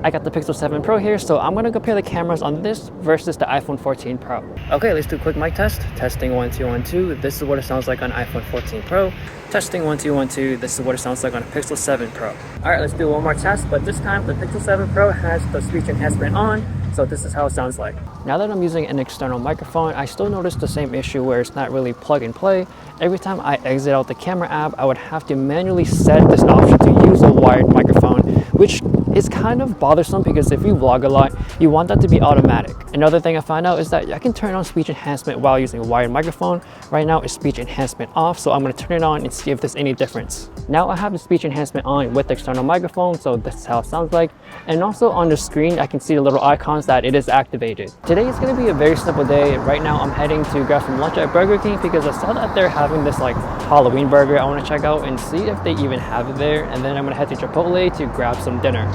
I got the Pixel 7 Pro here, so I'm gonna compare the cameras on this versus the iPhone 14 Pro. Okay, let's do a quick mic test. Testing 1 2 1 2. This is what it sounds like on iPhone 14 Pro. Testing 1 2 1 2. This is what it sounds like on a Pixel 7 Pro. All right, let's do one more test, but this time the Pixel 7 Pro has the speech enhancement on, so this is how it sounds like. Now that I'm using an external microphone, I still notice the same issue where it's not really plug and play. Every time I exit out the camera app, I would have to manually set this option to use a wired microphone, which is kind of bothersome because if you vlog a lot, you want that to be automatic. Another thing I found out is that I can turn on speech enhancement while using a wired microphone. Right now it's speech enhancement off, so I'm going to turn it on and see if there's any difference. Now I have the speech enhancement on with the external microphone, so this is how it sounds like. And also on the screen, I can see the little icons that it is activated. Today is going to be a very simple day. Right now I'm heading to grab some lunch at Burger King because I saw that they're having this like Halloween burger I want to check out and see if they even have it there. And then I'm going to head to Chipotle to grab some dinner.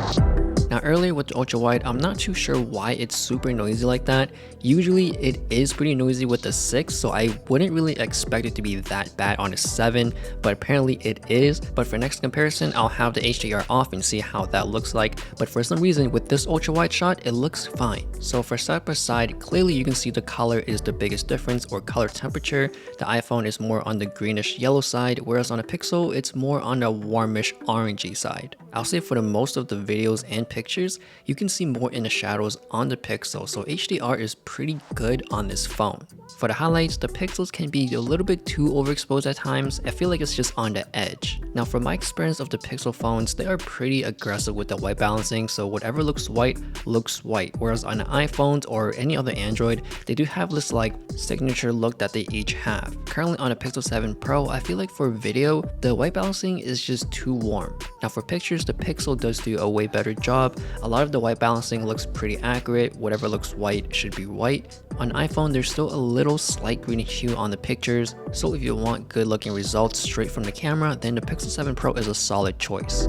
Now earlier with the ultra wide, I'm not too sure why it's super noisy like that. Usually it is pretty noisy with the 6, so I wouldn't really expect it to be that bad on a 7, but apparently it is. But for next comparison, I'll have the HDR off and see how that looks like. But for some reason with this ultra wide shot, it looks fine. So for side by side, clearly you can see the color is the biggest difference, or color temperature. The iPhone is more on the greenish yellow side, whereas on a Pixel, it's more on the warmish orangey side. I'll say for the most of the videos and pictures, you can see more in the shadows on the Pixel, so HDR is pretty good on this phone. For the highlights, the Pixels can be a little bit too overexposed at times. I feel like it's just on the edge. Now from my experience of the Pixel phones, they are pretty aggressive with the white balancing, so whatever looks white, whereas on the iPhones or any other Android, they do have this like signature look that they each have. Currently on a Pixel 7 Pro, I feel like for video, the white balancing is just too warm. Now for pictures, the Pixel does do a way better job. A lot of the white balancing looks pretty accurate. Whatever looks white should be white. On iPhone, there's still a little slight greenish hue on the pictures, so if you want good looking results straight from the camera, then the Pixel 7 Pro is a solid choice.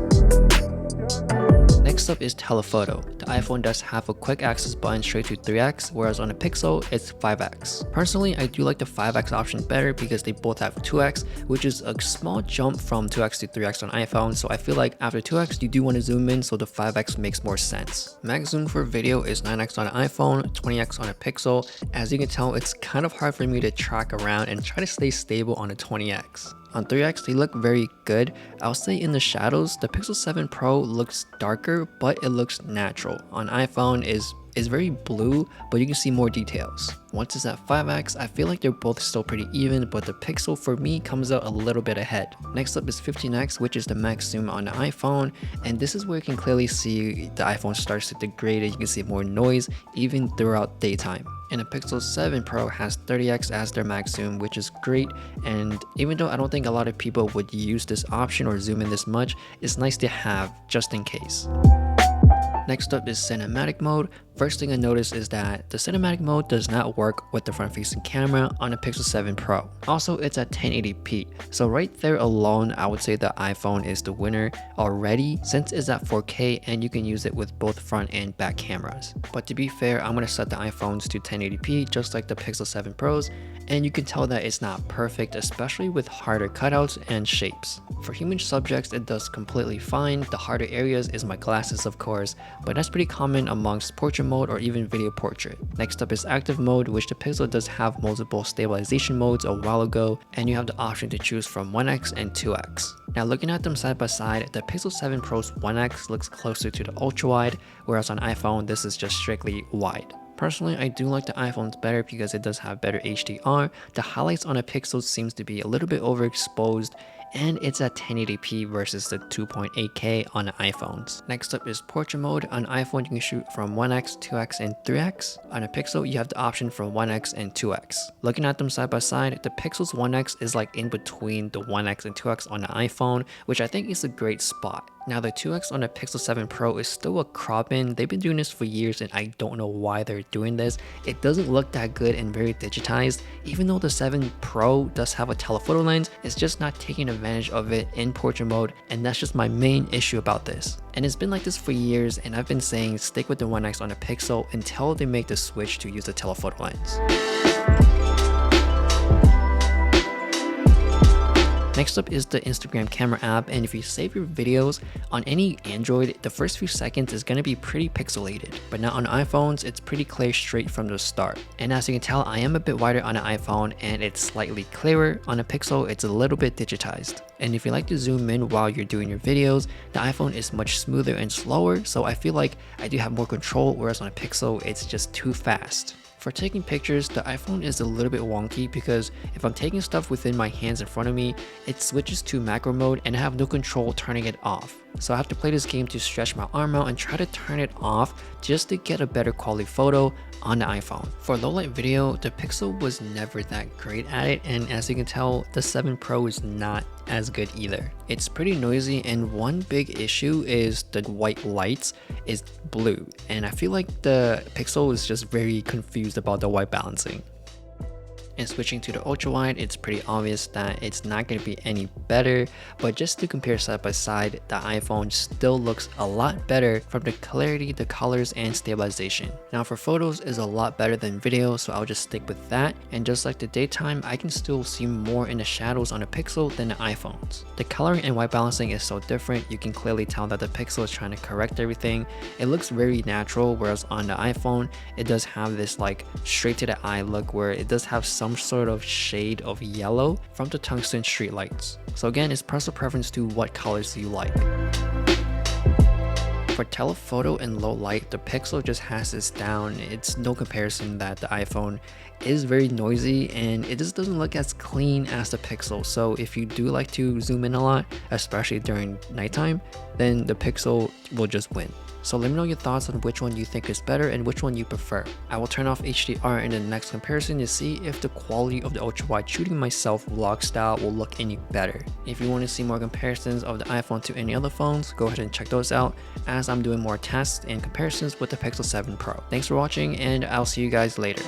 Next up is Telephoto. The iPhone does have a quick access button straight to 3x, whereas on a Pixel, it's 5x. Personally, I do like the 5x option better because they both have 2x, which is a small jump from 2x to 3x on iPhone, so I feel like after 2x, you do want to zoom in, so the 5x makes more sense. Max zoom for video is 9x on an iPhone, 20x on a Pixel. As you can tell, it's kind of hard for me to track around and try to stay stable on a 20x. On 3x, they look very good. I'll say in the shadows, the Pixel 7 Pro looks darker, but it looks natural. On iPhone is very blue, but you can see more details. Once it's at 5x, I feel like they're both still pretty even, but the Pixel for me comes out a little bit ahead. Next up is 15x, which is the max zoom on the iPhone, and this is where you can clearly see the iPhone starts to degrade. You can see more noise even throughout daytime. And the Pixel 7 Pro has 30x as their max zoom, which is great, and even though I don't think a lot of people would use this option or zoom in this much, it's nice to have just in case. Next up is cinematic mode. First thing I noticed is that the cinematic mode does not work with the front-facing camera on the Pixel 7 Pro. Also, it's at 1080p, so right there alone, I would say the iPhone is the winner already since it's at 4K and you can use it with both front and back cameras. But to be fair, I'm going to set the iPhones to 1080p just like the Pixel 7 Pros, and you can tell that it's not perfect, especially with harder cutouts and shapes. For human subjects, it does completely fine. The harder areas is my glasses, of course, but that's pretty common amongst portrait mode or even video portrait. Next up is active mode, which the Pixel does have multiple stabilization modes a while ago, and you have the option to choose from 1x and 2x. Now looking at them side by side, the Pixel 7 Pro's 1x looks closer to the ultra wide, whereas on iPhone this is just strictly wide. Personally, I do like the iPhones better because it does have better HDR. The highlights on a Pixel seems to be a little bit overexposed, and it's at 1080p versus the 2.8K on the iPhones. Next up is portrait mode. On iPhone, you can shoot from 1x, 2x, and 3x. On a Pixel, you have the option from 1x and 2x. Looking at them side by side, the Pixel's 1x is like in between the 1x and 2x on the iPhone, which I think is a great spot. Now the 2x on the Pixel 7 Pro is still a crop in. They've been doing this for years and I don't know why they're doing this. It doesn't look that good and very digitized. Even though the 7 Pro does have a telephoto lens, it's just not taking advantage of it in portrait mode, and that's just my main issue about this. And it's been like this for years, and I've been saying stick with the 1x on the Pixel until they make the switch to use the telephoto lens. Next up is the Instagram camera app, and if you save your videos on any Android, the first few seconds is going to be pretty pixelated, but now on iPhones it's pretty clear straight from the start. And as you can tell, I am a bit wider on an iPhone and it's slightly clearer. On a Pixel it's a little bit digitized. And if you like to zoom in while you're doing your videos, the iPhone is much smoother and slower, so I feel like I do have more control, whereas on a Pixel it's just too fast. For taking pictures, the iPhone is a little bit wonky because if I'm taking stuff within my hands in front of me, it switches to macro mode and I have no control turning it off. So I have to play this game to stretch my arm out and try to turn it off just to get a better quality photo on the iPhone. For low light video, the Pixel was never that great at it, and as you can tell, the 7 Pro is not as good either. It's pretty noisy, and one big issue is the white lights is blue, and I feel like the Pixel is just very confused about the white balancing. And switching to the ultra wide, it's pretty obvious that it's not going to be any better, but just to compare side by side, the iPhone still looks a lot better from the clarity, the colors, and stabilization. Now for photos is a lot better than video, so I'll just stick with that. And just like the daytime, I can still see more in the shadows on the Pixel than the iPhones. The coloring and white balancing is so different, you can clearly tell that the Pixel is trying to correct everything. It looks very natural, whereas on the iPhone, it does have this like straight to the eye look where it does have some sort of shade of yellow from the tungsten street lights. So again, it's personal preference to what colors you like. For telephoto and low light, the Pixel just has this down. It's no comparison that the iPhone is very noisy and it just doesn't look as clean as the Pixel. So if you do like to zoom in a lot, especially during nighttime, then the Pixel will just win. So let me know your thoughts on which one you think is better and which one you prefer. I will turn off HDR in the next comparison to see if the quality of the ultra wide shooting myself vlog style will look any better. If you want to see more comparisons of the iPhone to any other phones, go ahead and check those out as I'm doing more tests and comparisons with the Pixel 7 Pro. Thanks for watching, and I'll see you guys later.